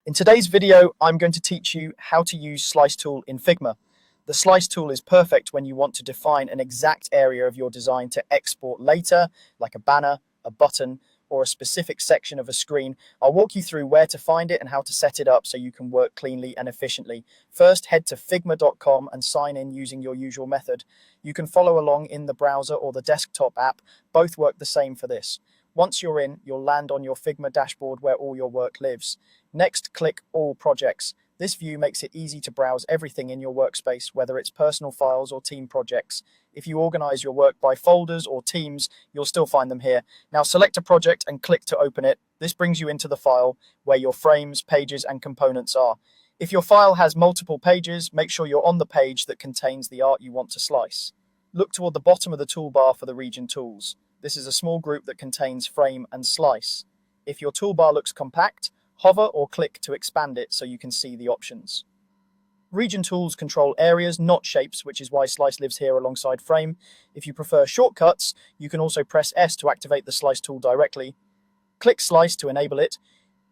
In today's video, I'm going to teach you how to use Slice tool in Figma. The Slice tool is perfect when you want to define an exact area of your design to export later, like a banner, a button, or a specific section of a screen. I'll walk you through where to find it and how to set it up so you can work cleanly and efficiently. First, head to figma.com and sign in using your usual method. You can follow along in the browser or the desktop app. Both work the same for this. Once you're in, you'll land on your Figma dashboard where all your work lives. Next, click All Projects. This view makes it easy to browse everything in your workspace, whether it's personal files or team projects. If you organize your work by folders or teams, you'll still find them here. Now select a project and click to open it. This brings you into the file where your frames, pages, and components are. If your file has multiple pages, make sure you're on the page that contains the art you want to slice. Look toward the bottom of the toolbar for the region tools. This is a small group that contains frame and slice. If your toolbar looks compact, hover or click to expand it so you can see the options. Region tools control areas, not shapes, which is why slice lives here alongside frame. If you prefer shortcuts, you can also press S to activate the slice tool directly. Click slice to enable it.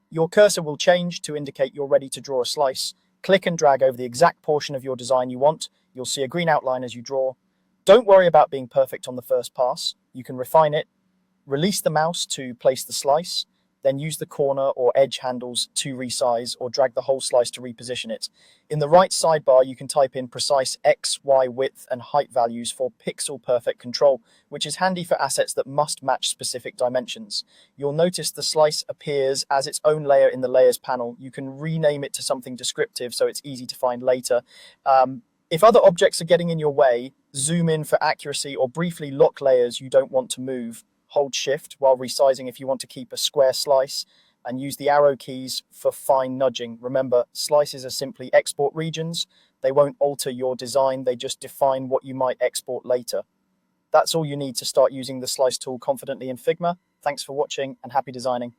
Your cursor will change to indicate you're ready to draw a slice. Click and drag over the exact portion of your design you want. You'll see a green outline as you draw. Don't worry about being perfect on the first pass. You can refine it. Release the mouse to place the slice. Then use the corner or edge handles to resize or drag the whole slice to reposition it. In the right sidebar, you can type in precise X, Y, width, and height values for pixel perfect control, which is handy for assets that must match specific dimensions. You'll notice the slice appears as its own layer in the Layers panel. You can rename it to something descriptive so it's easy to find later. If other objects are getting in your way, zoom in for accuracy or briefly lock layers you don't want to move. Hold Shift while resizing if you want to keep a square slice, and use the arrow keys for fine nudging. Remember, slices are simply export regions. They won't alter your design, they just define what you might export later. That's all you need to start using the Slice tool confidently in Figma. Thanks for watching and happy designing.